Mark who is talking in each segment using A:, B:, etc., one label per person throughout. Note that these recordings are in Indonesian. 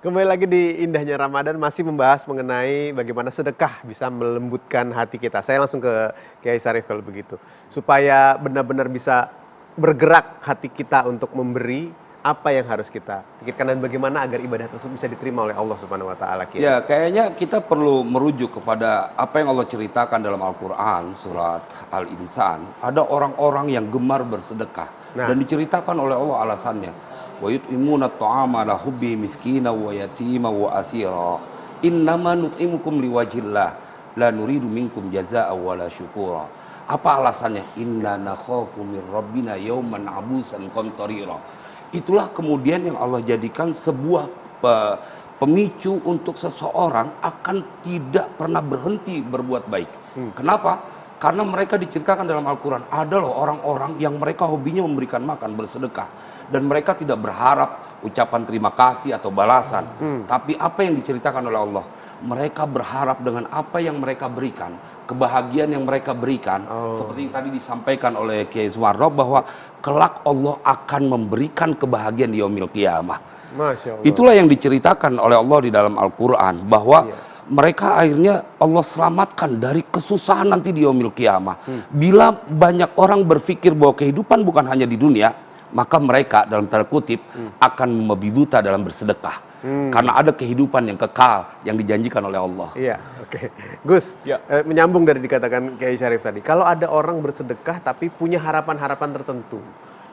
A: Kembali lagi di Indahnya Ramadan, masih membahas mengenai bagaimana sedekah bisa melembutkan hati kita. Saya langsung ke Kiai Syarif kalau begitu. Supaya benar-benar bisa bergerak hati kita untuk memberi, apa yang harus kita pikirkan dan bagaimana agar ibadah tersebut bisa diterima oleh Allah Subhanahu wa taala, Kiai?
B: Ya, kayaknya kita perlu merujuk kepada apa yang Allah ceritakan dalam Al-Quran, surat Al-Insan. Ada orang-orang yang gemar bersedekah. Dan diceritakan oleh Allah alasannya. Wa yut'imuna at'ama ala hubbi miskina wa yatima wa asira. Innama nut'imukum liwajhillah la nuridu minkum jazaa'a wala syukura. Apa alasannya? Inna nakhafu min rabbina yawman abusan qamtarira. Itulah kemudian yang Allah jadikan sebuah pemicu untuk seseorang akan tidak pernah berhenti berbuat baik. Kenapa? Karena mereka diceritakan dalam Al-Quran, ada loh orang-orang yang mereka hobinya memberikan makan, bersedekah. Dan mereka tidak berharap ucapan terima kasih atau balasan. Tapi apa yang diceritakan oleh Allah? Mereka berharap dengan apa yang mereka berikan, kebahagiaan yang mereka berikan. Seperti yang tadi disampaikan oleh Kiai Sumarno, bahwa kelak Allah akan memberikan kebahagiaan di yaumil qiyamah.
A: Masya Allah.
B: Itulah yang diceritakan oleh Allah di dalam Al-Quran, bahwa mereka akhirnya Allah selamatkan dari kesusahan nanti di yaumil qiyamah. Bila banyak orang berpikir bahwa kehidupan bukan hanya di dunia, maka mereka dalam tanda kutip akan membabi buta dalam bersedekah. Karena ada kehidupan yang kekal yang dijanjikan oleh Allah.
A: Iya, oke. Gus, menyambung dari dikatakan Kiai Syarif tadi. Kalau ada orang bersedekah tapi punya harapan-harapan tertentu,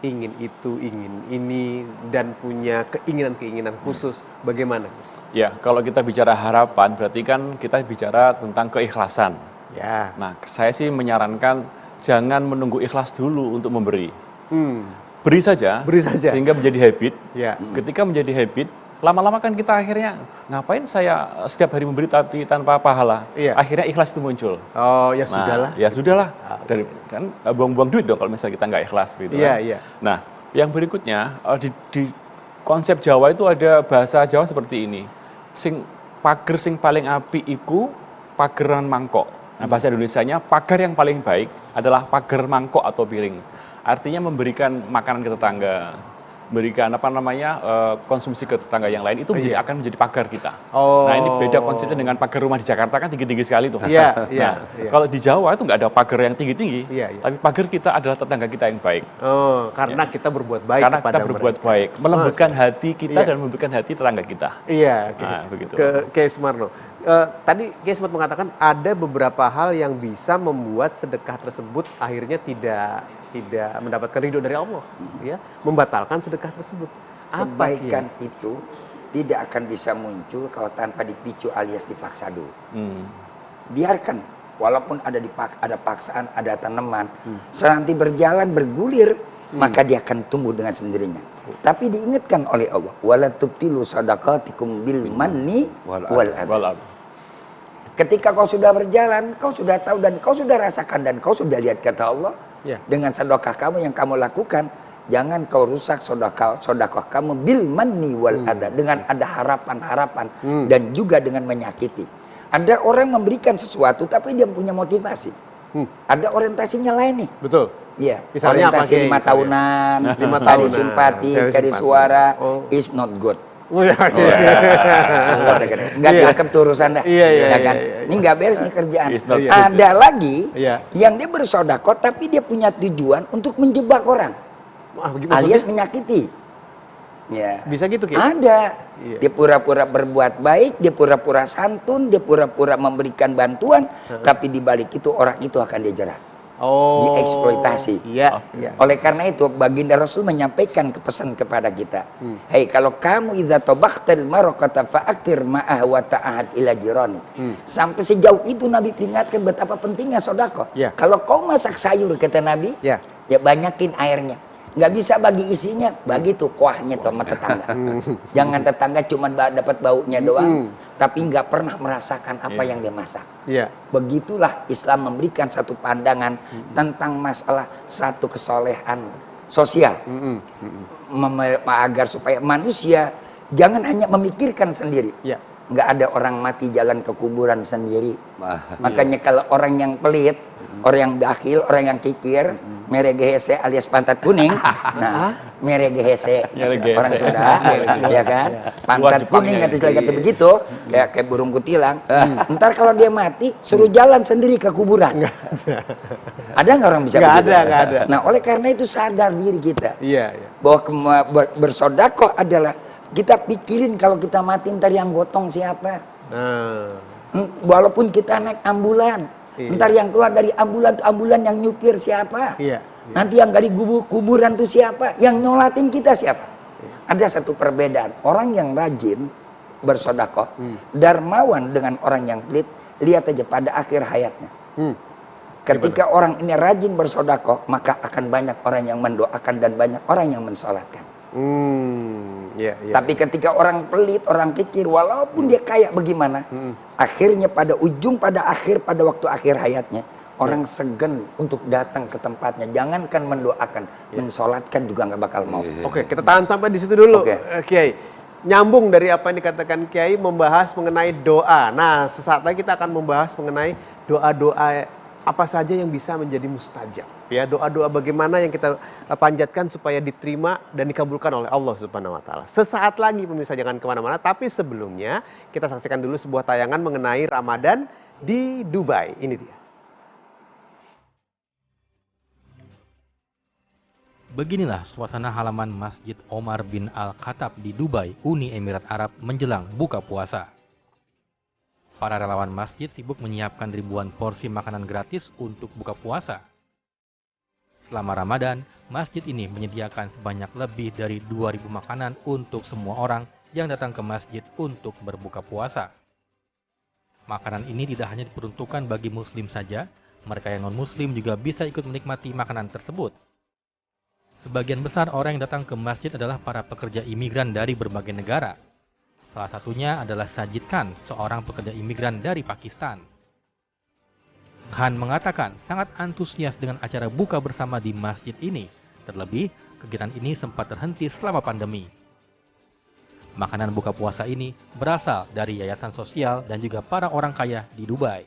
A: ingin itu, ingin ini, dan punya keinginan-keinginan khusus, bagaimana?
C: Ya, kalau kita bicara harapan, berarti kan kita bicara tentang keikhlasan.
A: Ya.
C: Nah, saya sih menyarankan jangan menunggu ikhlas dulu untuk memberi. Beri saja, sehingga menjadi habit.
A: Ya.
C: Ketika menjadi habit, lama-lama kan kita akhirnya, ngapain saya setiap hari memberi tapi tanpa pahala?
A: Iya.
C: Akhirnya ikhlas itu muncul.
A: Oh, ya sudahlah.
C: Ya sudahlah. Dari kan buang-buang duit dong kalau misalnya kita nggak ikhlas gitu.
A: Iya,
C: kan.
A: iya.
C: Nah, yang berikutnya di konsep Jawa itu ada bahasa Jawa seperti ini. Sing pager sing paling api iku pageran mangkok. Nah, bahasa Indonesianya pagar yang paling baik adalah pagar mangkok atau piring. Artinya memberikan makanan ke tetangga, berikan konsumsi ke tetangga yang lain itu akan menjadi pagar kita. Nah, ini beda konsepnya dengan pagar rumah di Jakarta kan tinggi-tinggi sekali tuh.
A: Iya, iya.
C: Kalau di Jawa itu nggak ada pagar yang tinggi-tinggi, tapi pagar kita adalah tetangga kita yang baik.
A: Karena kita berbuat baik
C: karena
A: kepada
C: kita berbuat
A: mereka.
C: baik, melembutkan hati kita dan melembutkan hati tetangga kita.
A: Iya,
C: Nah, begitu.
A: Ke Kiai Sumarno. Tadi Kiai sempat mengatakan ada beberapa hal yang bisa membuat sedekah tersebut akhirnya tidak mendapatkan ridho dari Allah, ya, membatalkan sedekah tersebut.
D: Kebaikan itu tidak akan bisa muncul kalau tanpa dipicu alias dipaksa dulu. Biarkan, walaupun ada paksaan, ada tanaman, nanti berjalan bergulir, maka dia akan tumbuh dengan sendirinya. Tapi diingatkan oleh Allah, wala tubtilu sadaqatikum bil manni wal adha. Ketika kau sudah berjalan, kau sudah tahu dan kau sudah rasakan dan kau sudah lihat, kata Allah, dengan sedekah kamu yang kamu lakukan, jangan kau rusak sedekah kamu bil manni wal adha, dengan ada harapan-harapan dan juga dengan menyakiti. Ada orang memberikan sesuatu tapi dia punya motivasi. Ada orientasinya lain nih.
A: Betul.
D: Iya.
A: Misalnya
D: orientasi 5 tahunan, cari simpati, cari suara, is not good. Nggak cakep tuh urusan dah. Ini nggak beres nih kerjaan. Ada lagi yang dia bersodako tapi dia punya tujuan untuk menjebak orang, alias menyakiti. Ya.
A: Bisa gitu, Ki?
D: Ada. Dia pura-pura berbuat baik, dia pura-pura santun, dia pura-pura memberikan bantuan, tapi di balik itu orang itu akan dia jerat. Dieksploitasi. Oleh karena itu baginda Rasul menyampaikan pesan kepada kita. Hei, kalau kamu idza tabakhtal marqata fa'aktir ma'ah wa ta'ahad ila jirani. Sampai sejauh itu Nabi peringatkan betapa pentingnya sedekah. Kalau kau masak sayur, kata Nabi, ya banyakin airnya. Nggak bisa bagi isinya, bagi tuh kuahnya tuh sama tetangga. Jangan tetangga cuma dapat baunya doang, tapi nggak pernah merasakan apa yang dia masak. Begitulah Islam memberikan satu pandangan tentang masalah satu kesolehan sosial, agar supaya manusia jangan hanya memikirkan sendiri, nggak ada orang mati jalan ke kuburan sendiri. Makanya kalau orang yang pelit, orang yang bakhil, orang yang kikir, meregehese alias pantat kuning, nah meregehese orang Sunda, ya kan, pantat kuning kata begitu, kayak burung kutilang. Ntar kalau dia mati, suruh jalan sendiri ke kuburan. Ada nggak orang bisa begitu?
A: Nggak ada.
D: Nah, oleh karena itu sadar diri kita,
A: Iya.
D: bahwa bersodakoh adalah kita pikirin kalau kita mati ntar yang gotong siapa. Walaupun kita naik ambulan, ntar yang keluar dari ambulan yang nyupir siapa. Nanti yang dari kuburan tuh siapa, yang nyolatin kita siapa. Ada satu perbedaan, orang yang rajin bersodakoh, dermawan dengan orang yang pelit. Lihat aja pada akhir hayatnya. Ketika orang ini rajin bersodakoh, maka akan banyak orang yang mendoakan dan banyak orang yang mensolatkan. Tapi ketika orang pelit, orang kikir, walaupun dia kaya bagaimana, akhirnya pada waktu akhir hayatnya, orang segan untuk datang ke tempatnya. Jangankan mendoakan, mensolatkan juga nggak bakal mau.
A: Oke, kita tahan sampai di situ dulu, Kiai. Nyambung dari apa yang dikatakan Kiai, membahas mengenai doa. Nah, sesaat lagi kita akan membahas mengenai doa-doa apa saja yang bisa menjadi mustajab. Ya, doa-doa bagaimana yang kita panjatkan supaya diterima dan dikabulkan oleh Allah Subhanahu wa taala. Sesaat lagi pemirsa, jangan kemana-mana, tapi sebelumnya kita saksikan dulu sebuah tayangan mengenai Ramadan di Dubai. Ini dia.
E: Beginilah suasana halaman Masjid Omar bin Al-Khattab di Dubai, Uni Emirat Arab menjelang buka puasa. Para relawan masjid sibuk menyiapkan ribuan porsi makanan gratis untuk buka puasa. Selama Ramadan, masjid ini menyediakan sebanyak lebih dari 2.000 makanan untuk semua orang yang datang ke masjid untuk berbuka puasa. Makanan ini tidak hanya diperuntukkan bagi muslim saja, mereka yang non-muslim juga bisa ikut menikmati makanan tersebut. Sebagian besar orang yang datang ke masjid adalah para pekerja imigran dari berbagai negara. Salah satunya adalah Sajid Khan, seorang pekerja imigran dari Pakistan. Khan mengatakan sangat antusias dengan acara buka bersama di masjid ini. Terlebih, kegiatan ini sempat terhenti selama pandemi. Makanan buka puasa ini berasal dari yayasan sosial dan juga para orang kaya di Dubai.